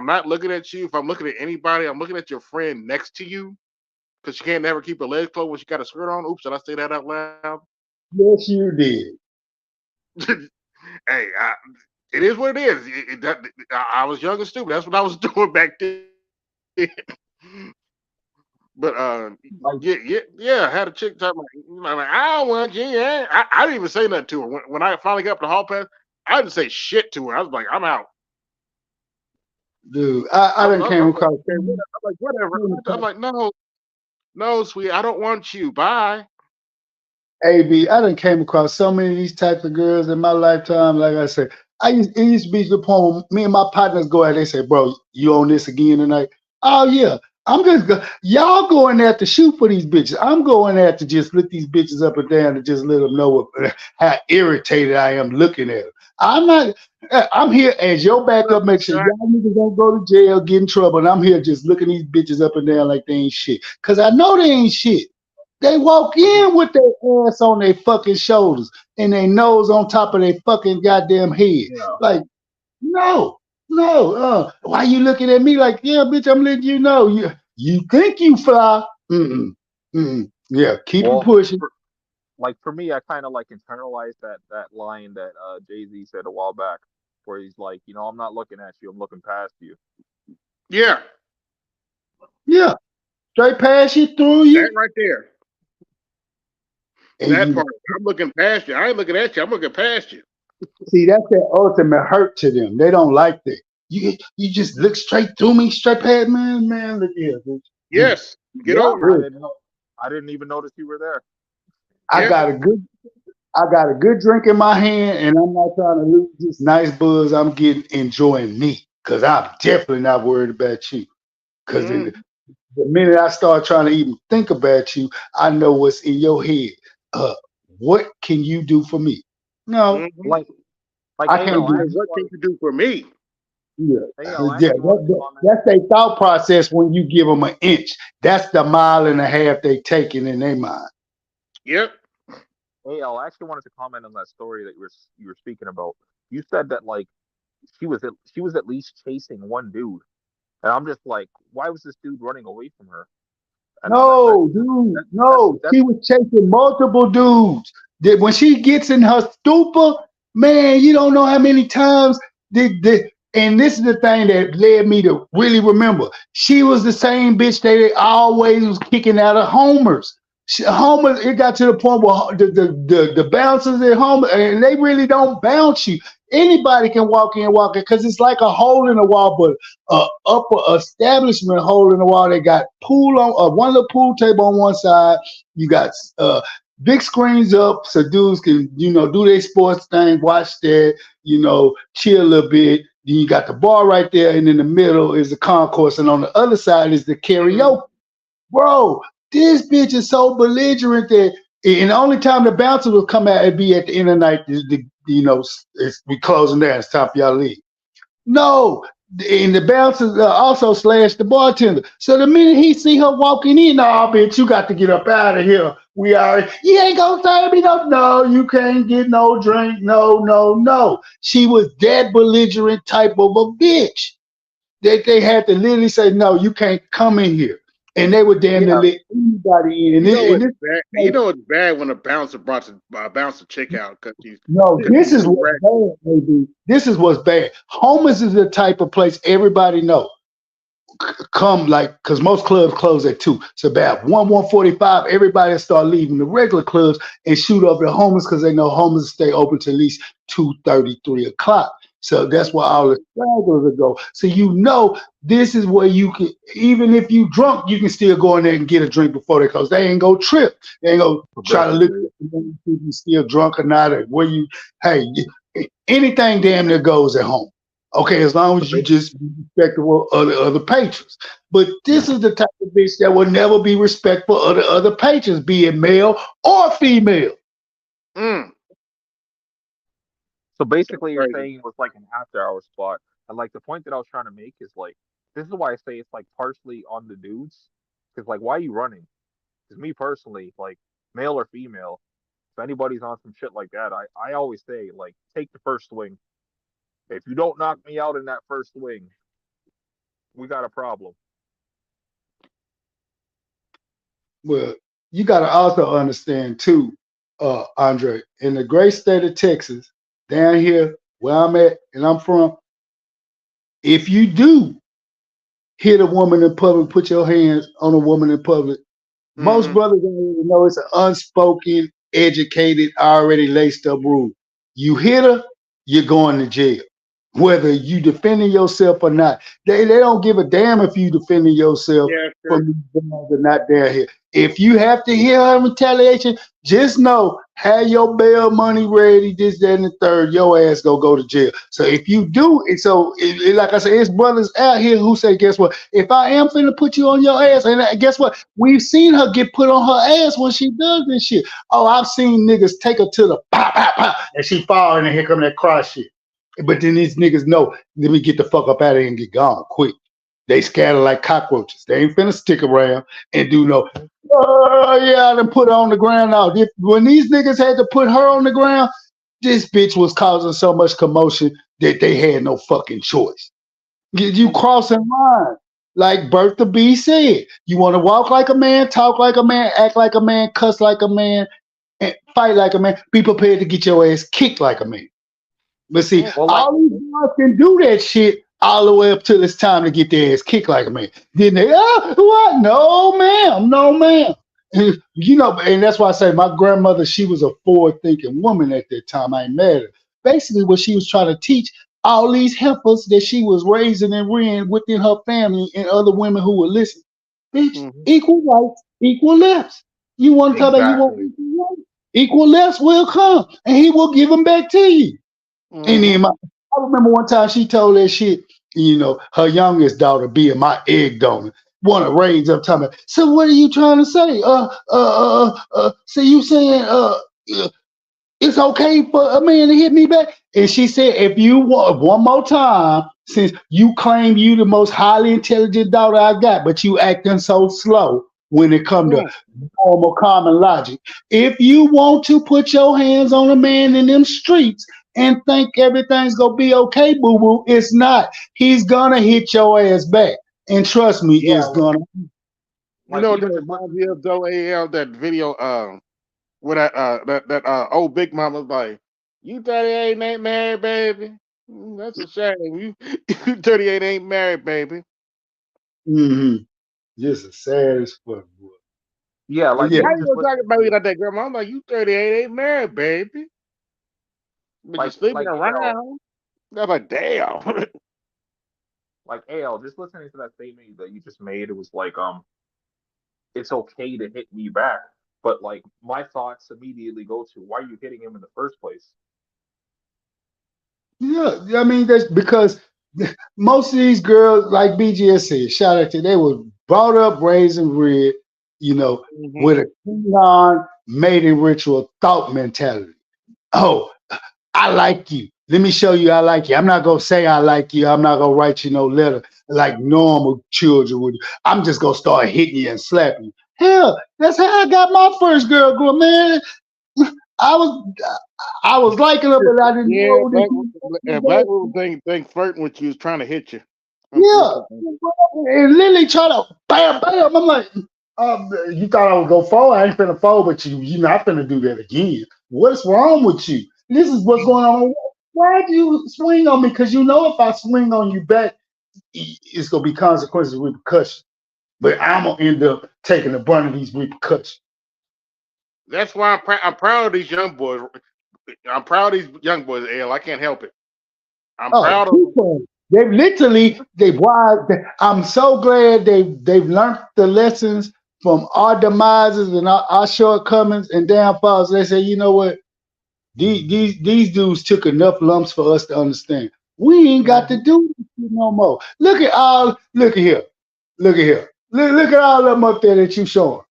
not looking at you. If I'm looking at anybody, I'm looking at your friend next to you because she can't never keep her legs closed when she got a skirt on. Oops, did I say that out loud? Yes, you did. Hey, it is what it is. I was young and stupid. That's what I was doing back then. But Like, yeah. I had a chick talking like, I don't want you. Yeah. I didn't even say nothing to her when I finally got up the hall pass. I didn't say shit to her. I was like, I'm out. Dude, I done came I'm across. like, whatever. I'm like, no, sweetie, I don't want you. Bye. AB, I done came across so many of these types of girls in my lifetime. Like I said, it used to be to the point when me and my partners go out, they say, bro, you on this again tonight? Oh yeah. Y'all going there to shoot for these bitches. I'm going there to just look these bitches up and down and just let them know how irritated I am looking at them. I'm here as your backup, make sure y'all niggas don't go to jail, get in trouble, and I'm here just looking these bitches up and down like they ain't shit. Cause I know they ain't shit. They walk in with their ass on their fucking shoulders and their nose on top of their fucking goddamn head. yeah. Like, no. Why you looking at me like, yeah, bitch, I'm letting you know. You think you fly. Yeah, keep it pushing. Like for me, I kind of like internalized that line that Jay-Z said a while back, where he's like, I'm not looking at you, I'm looking past you. Yeah, Yeah. Straight past you, through you. that right there. That part. I'm looking past you. I ain't looking at you. I'm looking past you. See, that's the ultimate hurt to them. They don't like that. You just look straight through me, straight past man. Look here, bitch. Yes. Get over it. I didn't even notice you were there. I got a good drink in my hand, and I'm not trying to lose this nice buzz I'm getting enjoying me. Cause I'm definitely not worried about you. Cause the minute I start trying to even think about you, I know what's in your head. What can you do for me? No. Like I can't do. What can you do for me? Yeah, that's their thought process when you give them an inch. That's the mile and a half they taking in their mind. Yep. Hey, I actually wanted to comment on that story that you were speaking about. You said that like she was at least chasing one dude, and I'm just like, why was this dude running away from her? No, she was chasing multiple dudes. When she gets in her stupor, man, you don't know how many times and this is the thing that led me to really remember. She was the same bitch they always was kicking out of Homer's. Homer, it got to the point where the bouncers at Homer, and they really don't bounce you. Anybody can walk in because it's like a hole in the wall, but upper establishment hole in the wall. They got pool on one little pool table on one side. You got big screens up so dudes can do their sports thing, watch that, chill a little bit. Then you got the bar right there, and in the middle is the concourse, and on the other side is the karaoke. Bro, this bitch is so belligerent that, and the only time the bouncer will come out, it'd be at the end of the night. It's be closing down. It's time for y'all to leave. No, and the bouncer also slashed the bartender. So the minute he see her walking in, bitch, you got to get up out of here. You ain't gonna serve me no, you can't get no drink, no. She was that belligerent type of a bitch that they had to literally say, no, you can't come in here. And they would damn near let anybody in. It's bad when a bouncer brought a bouncer chick out because she's. No, this is what's bad, baby. This is what's bad. Homer's is the type of place everybody know. Come because most clubs close at 2. So about 1:45, everybody start leaving the regular clubs and shoot up at Homer's because they know Homer's stay open till at least 2:30, 3 o'clock. So that's where all the stragglers will go. So this is where you can, even if you drunk, you can still go in there and get a drink before they close. They ain't go trip. They ain't go try to look at you still drunk or not. Or anything damn near goes at home. Okay, as long as you just be respectful of the other patrons. But this is the type of bitch that will never be respectful of the other patrons, be it male or female. Mm, So basically, you're crazy. saying it was like an after-hour spot, and like the point that I was trying to make is like this is why I say it's like partially on the dudes, because like why are you running? Because me personally, like male or female, if anybody's on some shit like that, I always say like take the first swing. If you don't knock me out in that first swing, we got a problem. Well, you got to also understand too, Andre, in the great state of Texas, down here where I'm at and I'm from, if you do hit a woman in public, put your hands on a woman in public, most Mm-hmm. brothers don't even know it's an unspoken, educated, already laced up rule. You hit her, you're going to jail. Whether you defending yourself or not. They don't give a damn if you defending yourself Yeah, from sure. these guys or not down here. If you have to hear her in retaliation, just know, have your bail money ready, this, that, and the third, your ass gonna go to jail. So if you do, and so like I said, it's brothers out here who say, guess what? If I am finna put you on your ass, and guess what? We've seen her get put on her ass when she does this shit. Oh, I've seen niggas take her to the pop, pop, pop, and she fall, and then here come that cry shit. But then these niggas know, let me get the fuck up out of here and get gone quick. They scatter like cockroaches. They ain't finna stick around and do no, oh yeah, I done put her on the ground now. When these niggas had to put her on the ground, this bitch was causing so much commotion that they had no fucking choice. You crossing lines. Like Bertha B said, you want to walk like a man, talk like a man, act like a man, cuss like a man, and fight like a man. Be prepared to get your ass kicked like a man. But see, Well, like all these guys can do that shit all the way up till it's time to get their ass kicked like a man. Then they, what? No, ma'am. No, ma'am. You know, and that's why I say my grandmother, she was a forward-thinking woman at that time. I ain't mad at her. Basically, what she was trying to teach all these heifers that she was raising and rearing within her family and other women who were listening. Bitch, mhm, equal rights, equal lefts. You want to talk about you want exactly. equal rights? Equal lefts will come, and he will give them back to you. And Mm-hmm. then I remember one time she told that shit, you know, her youngest daughter being my egg donor. Want to raise up talking about, so what are you trying to say? So you saying it's okay for a man to hit me back? And she said, if you want one more time, since you claim you the most highly intelligent daughter I got, but you acting so slow when it come to Mm. normal common logic. If you want to put your hands on a man in them streets and think everything's gonna be okay, boo boo, it's not. He's gonna hit your ass back, and trust me, Yeah, it's gonna. You like know what that even just reminds listen. me of though, AL, that video where that old big mama's like, you 38 and ain't married, baby. That's a shame. You 38 ain't married, baby. Mm-hmm. Just as sad as fuck, boy. Yeah, But like yeah, Why even you just gonna talk listening about me to like that, grandma? I'm like, you 38 ain't married, baby. But you sleeping like AL, around. I'm like, damn. like AL, just listening to that statement that you just made, it was like it's okay to hit me back. But like my thoughts immediately go to why are you hitting him in the first place? yeah. I mean, that's because most of these girls, like BGS said, shout out to, they were brought up, raised and reared, you know, Hmm. with a Keon mating ritual thought mentality. Oh, I like you. Let me show you I like you. I'm not gonna say I like you. I'm not gonna write you no letter like normal children would. I'm just gonna start hitting you and slapping you. Hell, that's how I got my first girl, girl, man. I was I was liking her, but I didn't Yeah, know that she black was people think flirting with you is trying to hit you. yeah, Unfortunately. and literally try to bam, bam. I'm like, you thought I would go forward? I ain't finna forward, but you not finna do that again. What's wrong with you? This is what's going on. Why do you swing on me? Because you know if I swing on you back, it's gonna be consequences, repercussions. But I'm gonna end up taking the brunt of these repercussions. That's why I'm proud of these young boys. I'm proud of these young boys, L. I can't help it. I'm Oh, proud of them. people. They've literally they've why I'm so glad they've learned the lessons from our demises and our shortcomings and downfalls. They say, you know what? These dudes took enough lumps for us to understand. We ain't got to Mhm. do this shit no more. Look at here. Look at here. Look at all of them up there that you showing.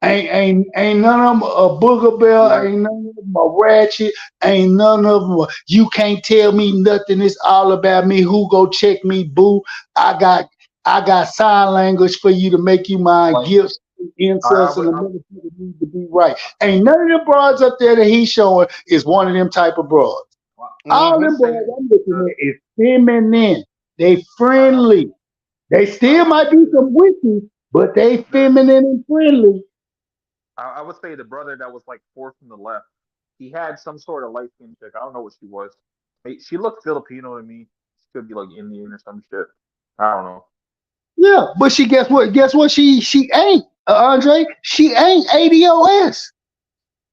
Ain't none of them a booger bell. Yeah, Ain't none of them a ratchet. Ain't none of them. You can't tell me nothing. It's all about me. Who go check me, boo? I got I got sign language for you to make you my like gifts, I insults, and would, the motherfucker need to be right. Ain't none of them broads up there that he's showing is one of them type of broads. All I Mm-hmm. would them say broads I'm looking the at is feminine. They I, friendly. They still I would might say be some witches, but they the feminine and friendly. I would say the brother that was like fourth from the left. He had some sort of light skin chick. I don't know what she was. She looked Filipino to me. She could be like Indian or some shit. I don't know. Yeah, but she guess what? Guess what? She ain't Andre. She ain't ADOS.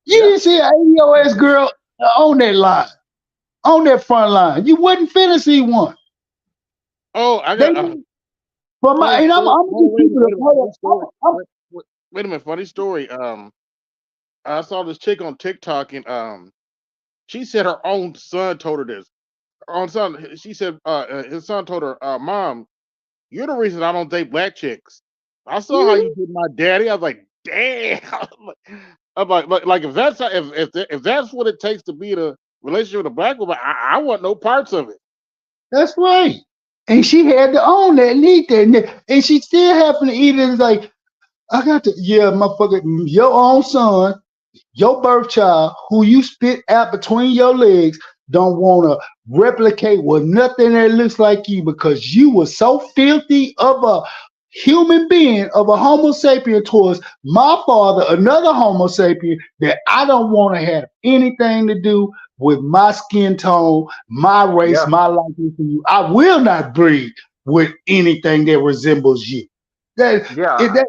You Yeah, didn't see an ADOS girl on that line, on that front line. You wasn't finna see one. Oh, I They got a but my funny and I'm story. I'm gonna Oh, just keep it. wait a minute, funny Hold story. on. Wait a minute, funny story. I saw this chick on TikTok, and she said her own son told her this. Her own son, she said, his son told her, "Mom, you're the reason I don't date black chicks. I saw how you did my daddy." I was like, "Damn!" I'm like if that's if that's what it takes to be in a relationship with a black woman, I want no parts of it. That's right. And she had to own that and eat that, and she still having to eat it. It's like I got to, yeah, motherfucker, your own son, your birth child, who you spit out between your legs, don't want to replicate with nothing that looks like you because you were so filthy of a human being, of a Homo sapien towards my father, another Homo sapien, that I don't want to have anything to do with my skin tone, my race, yeah, my likeness to you. I will not breed with anything that resembles you. That, yeah. that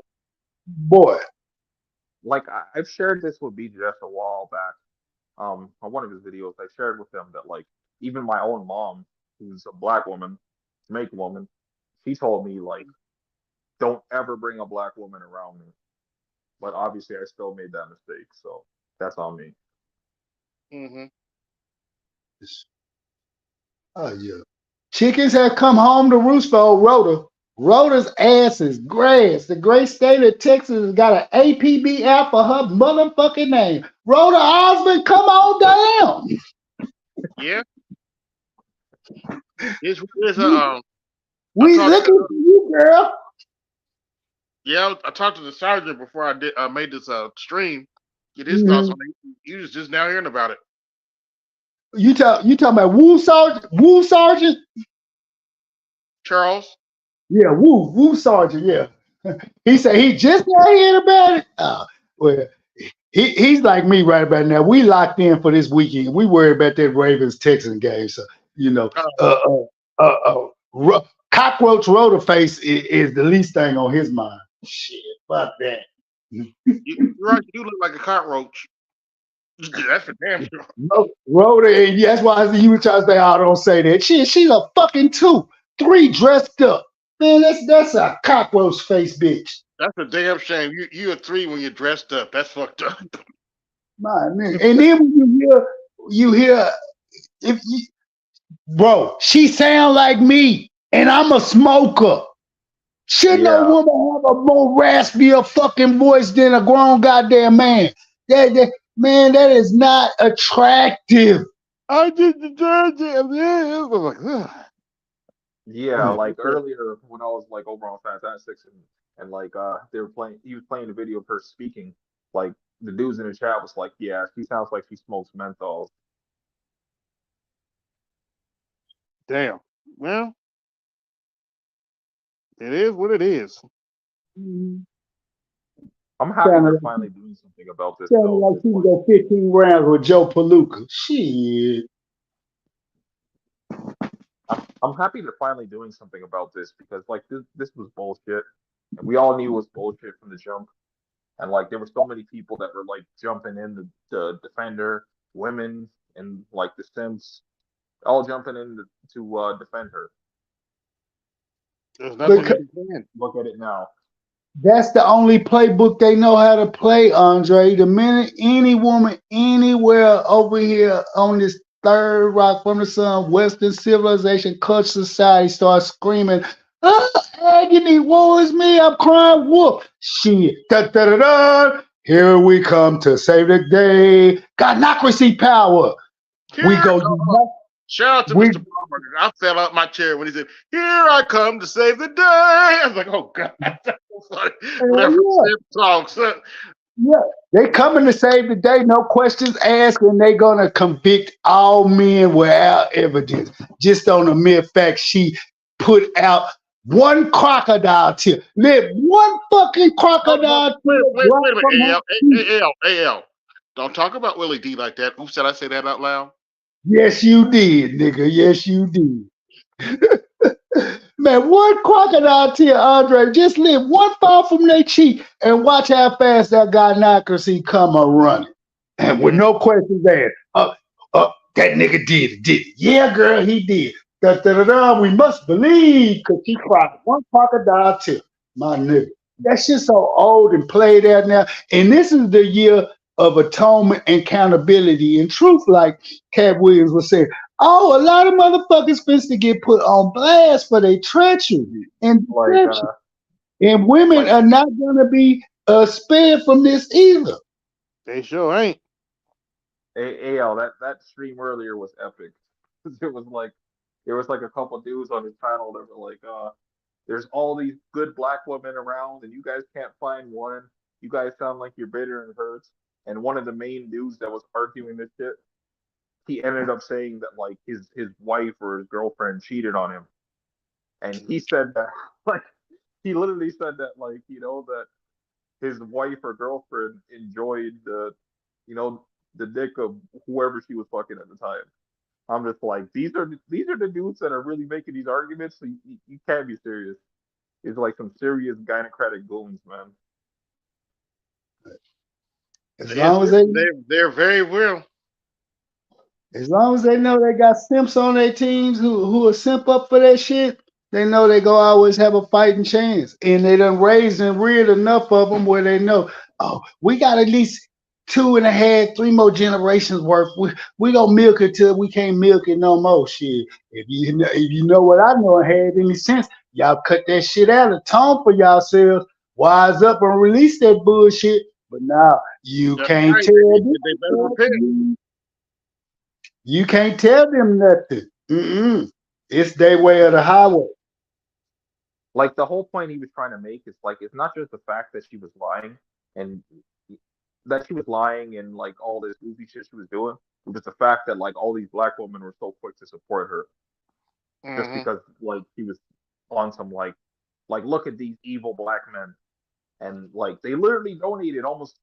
boy. Like I've shared this with BJS a while back. On one of his videos, I shared with him that like even my own mom, who's a black woman, Jamaican woman, she told me like don't ever bring a black woman around me. But obviously, I still made that mistake, so that's on me. Hmm. Oh yeah. Chickens have come home to roost for old Rhoda. Rhoda's ass is grass. The great state of Texas has got an APB app for her motherfucking name. Rhoda Osmond, come on down. Yeah, it's a We, I we talked to looking for you, girl. yeah, I talked to the sergeant before I did made this stream. Get his thoughts Mhm. on it. He was just now hearing about it. You talking about Woo Sergeant? Woo Sergeant? Charles. Yeah, Woo Sergeant. Yeah. He said he just now hearing about it. Well, he's like me right about now. We locked in for this weekend. We worried about that Ravens Texans game. So you know, uh, cockroach rotor face is the least thing on his mind. Shit, fuck that. You're right. You look like a cockroach. That's for damn sure. Rotor, and that's why you were trying to say, "I don't say that." Shit, she's a fucking 2, 3 dressed up. Man, that's a cockroach face, bitch. That's a damn shame. You a 3 when you're dressed up. That's fucked up. My nigga. And then when you hear if you, bro, she sound like me, and I'm a smoker. Should no Yeah, woman have a more raspier fucking voice than a grown goddamn man? Man, that is not attractive. I did the dirty. I'm like, ugh. yeah. Mm. Like earlier when I was like over on Fantastics and like they were playing, he was playing the video of her speaking. Like the dudes in the chat was like, yeah, she sounds like she smokes menthol. Damn. Well, it is what it is. Mm. I'm happy Sounded they're like, finally doing something about this sounded though, like because she can like go 15 rounds with Joe Palooka. Shit. I'm happy they're finally doing something about this because like this was bullshit, and we all knew it was bullshit from the jump. And like there were so many people that were like jumping in the defender, women, and like the Sims, all jumping in to defend her. There's And nothing Because you can say. look at it now. that's the only playbook they know how to play, Andre. The minute any woman anywhere over here on this third rock from the sun, Western civilization, culture, society starts screaming, "Ah, agony, woe is me, I'm crying wolf." Shit. Da, da, da, da. Here we come to save the day. Godnocracy power. We Here, go unite. shout out to We Mr. Palmer. I fell out my chair when he said, "Here I come to save the day." I was like, "Oh God, that's so funny." Whatever yeah. song, son. Yeah, they coming to save the day, no questions asked, and they gonna convict all men without evidence, just on the mere fact she put out one crocodile tear. Let one fucking crocodile Wait, tear wait, drop wait a from her minute, cheek. AL. Don't talk about Willie D like that. Who said I say that out loud? Yes, you did, nigga. Yes, you did. Man, one crocodile tear, Andre, just let one fall from their cheek and watch how fast that godnocracy come a running. And with no questions asked. That nigga did it, did it. Yeah, girl, he did. Da, da, da, da, we must believe because she cried one crocodile tear. My nigga. That shit's so old and played out now. And this is the year of atonement and accountability and truth, like Cat Williams was saying. Oh, a lot of motherfuckers finna to get put on blast for their treachery and Like, deception. And women like are not gonna be spared from this either. They sure ain't. AL, that stream earlier was epic. It was like there was like a couple dudes on his channel that were like, there's all these good black women around and you guys can't find one. You guys sound like you're bitter and hurts. And one of the main dudes that was arguing this shit, he ended up saying that like his wife or his girlfriend cheated on him. And he said that like he literally said that like, that his wife or girlfriend enjoyed the dick of whoever she was fucking at the time. I'm just like, these are the dudes that are really making these arguments. So you can't be serious. It's like some serious gynocratic goons, man. As long They're very real. as long as they know they got simps on their teams who will simp up for that shit, they know they go always have a fighting chance. And they done raised and reared enough of them where they know, oh, we got at least 2.5, 3 more generations worth. We gonna milk it till we can't milk it no more. Shit. If you know what I know and had any sense, y'all cut that shit out, atone for yourselves, wise up and release that bullshit. But now you That's can't right. tell They better repent. them. You can't tell them nothing. Mm-mm. It's their way of the highway. Like the whole point he was trying to make is like it's not just the fact that she was lying and like all this goofy shit she was doing. It was the fact that like all these black women were so quick to support her just because like she was on some like look at these evil black men, and like they literally donated almost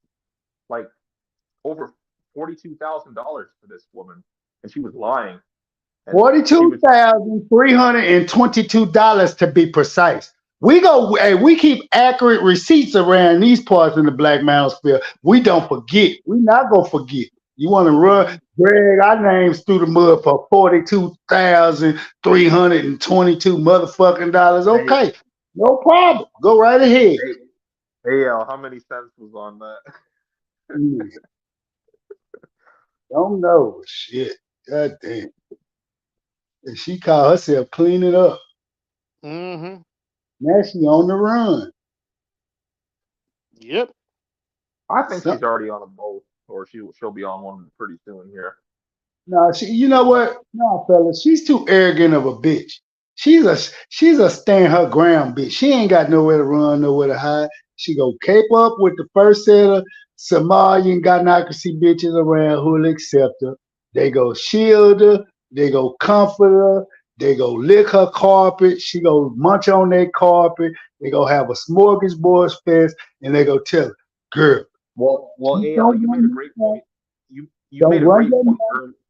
like over $42,000 to this woman, and she was lying. And $42,322 to be precise. We keep accurate receipts around these parts in the Black Manosphere. We don't forget. We not gonna forget. You want to drag our names through the mud for $42,322 motherfucking dollars? Okay, no problem. Go right ahead. Hey, how many cents was on that? Don't know. Shit. God damn. And she called herself cleaning up. Mm-hmm. Now she on the run. Yep. I think she's already on a boat, or she'll be on one pretty soon here. No, you know what? No, fellas, she's too arrogant of a bitch. She's a stand her ground bitch. She ain't got nowhere to run, nowhere to hide. She go cape up with the first set of Somalian godnocracy bitches around who'll accept her. They go shield her. They go comfort her. They go lick her carpet. She go munch on their carpet. They go have a smorgasbord fest, and they go tell her, girl. Well, AL, you made a great point. You made a great point.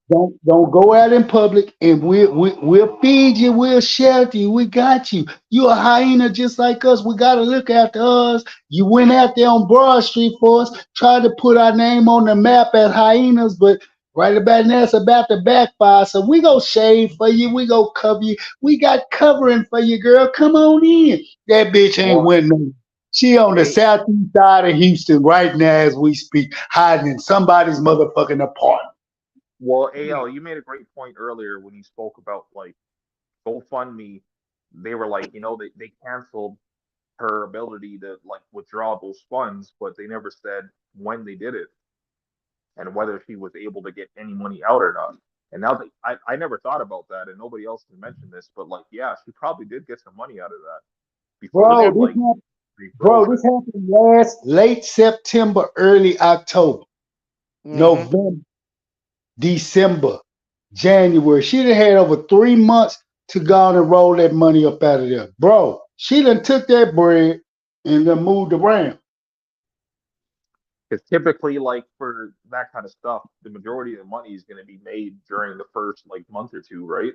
Don't go out in public, and we'll feed you, we'll shelter you, we got you. You a hyena just like us. We gotta look after us. You went out there on Broad Street for us, tried to put our name on the map as hyenas, but right about now it's about to backfire. So we go shade for you, we go cover you. We got covering for you, girl. Come on in. That bitch ain't winning. She on the southeast side of Houston right now as we speak, hiding in somebody's motherfucking apartment. Well, AL, you made a great point earlier when you spoke about like GoFundMe. They were like, they canceled her ability to like withdraw those funds, but they never said when they did it and whether she was able to get any money out or not. And now that I never thought about that, and nobody else has mentioned this, but like, yeah, she probably did get some money out of that before Bro, they this like happened, bro, refroze this it. happened late September, early October, Mm-hmm. November, December, January. She done had over 3 months to go on and roll that money up out of there. Bro, she done took that bread and then moved around. Because typically, like for that kind of stuff, the majority of the money is going to be made during the first like month or two, right?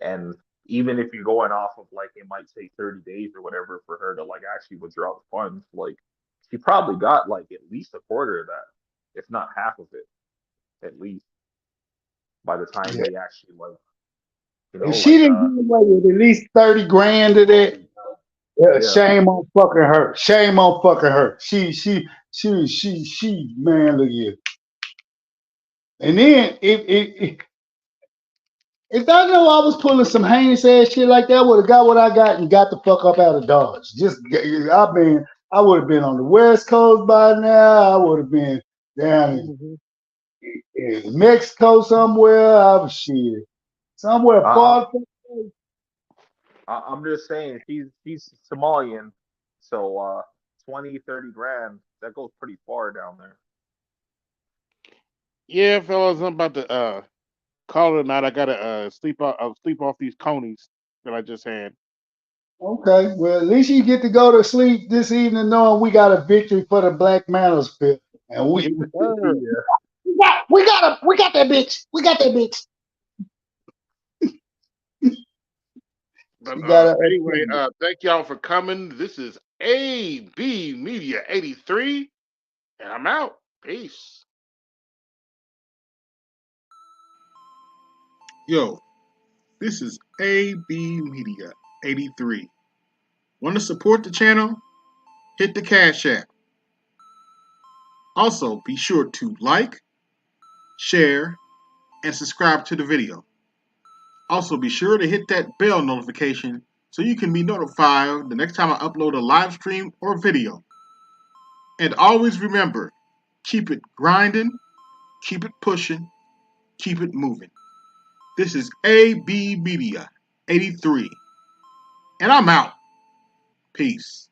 And even if you're going off of like it might take 30 days or whatever for her to like actually withdraw the funds, like she probably got like at least a quarter of that, if not half of it, at least by the time Yeah. they actually like, If she like didn't get away with at least 30 grand of that, yeah. shame on fucking her. Shame on fucking her. She, man, look here. And then if I know I was pulling some heinous ass shit like that, I would have got what I got and got the fuck up out of Dodge. I would have been on the West Coast by now. I would have been down Mm-hmm. in Mexico somewhere. I was shit. Somewhere I, far. I'm just saying she's Somalian, so 20, 30 grand that goes pretty far down there. Yeah, fellas, I'm about to call it a night. I gotta sleep off these conies that I just had. Okay, well, at least you get to go to sleep this evening knowing we got a victory for the Black Manosphere. And we Yes, sir. Yeah. we got that bitch. We got that bitch. But We got anyway, thank y'all for coming. This is AB Media 83, and I'm out. Peace. Yo, this is AB Media 83. Want to support the channel? Hit the Cash App. Also, be sure to like, share, and subscribe to the video. Also, be sure to hit that bell notification so you can be notified the next time I upload a live stream or video. And always remember, keep it grinding, keep it pushing, keep it moving. This is AB Media 83. And I'm out. Peace.